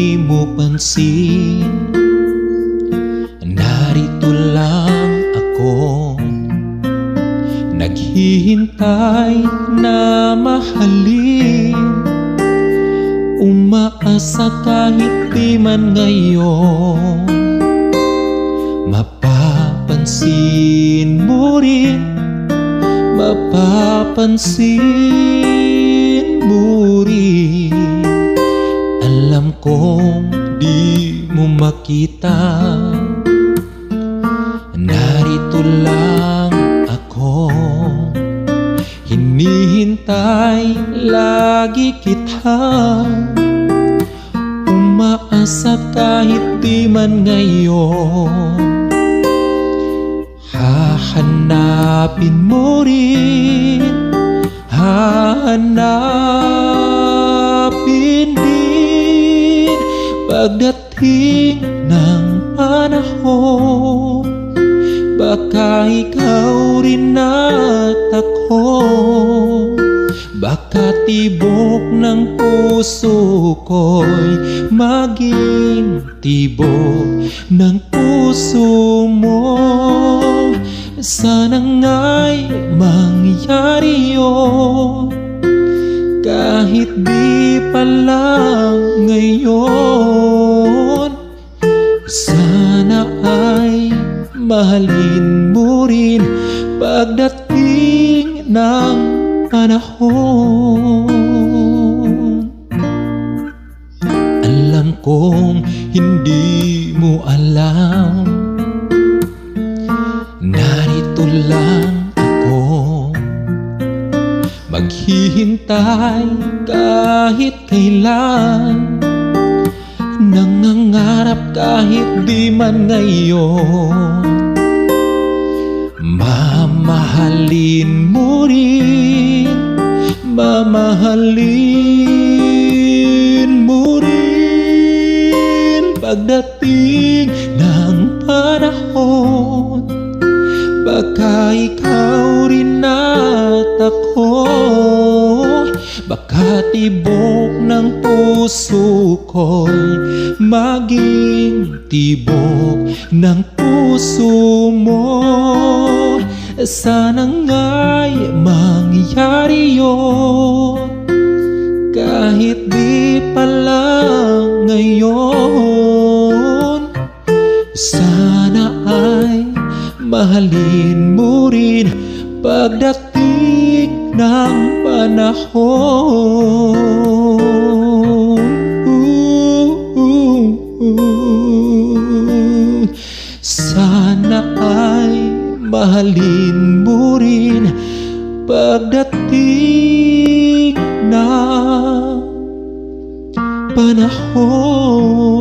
di mo pansin. Narito lang ako, naghihintay na mahalin. Umaasa kahit di man ngayon, mapapansin mo rin, mapapansin mo rin. Alam kong di mo makita, narito lang ako, hinihintay lagi kita. Umaasa kahit di man ngayon, hahanapin mo rin, hahanapin din pagdating ng panahon. Baka ikaw rin at ako, baka tibok ng puso ko'y maging tibok ng puso mo. Sana nga'y mangyari yun, kahit di pa lang ngayon. Sana ay mahalin mo rin pagdating ng panahon. Alam kong hindi mo alam, narito lang ako, maghihintay kahit kailan, nangangarap kahit di man ngayon. Mamahalin mo rin, mamahalin mo rin pagdating ng panahon. Baka ikaw rin at ako, baka tibok ng puso ko'y maging tibok ng puso mo. Sana nga'y mangyari yun, kahit di pa lang ngayon. Sana ay mahalin mo rin pagdating ng panahon. Sana ay mahalin mo rin pagdating ng panahon.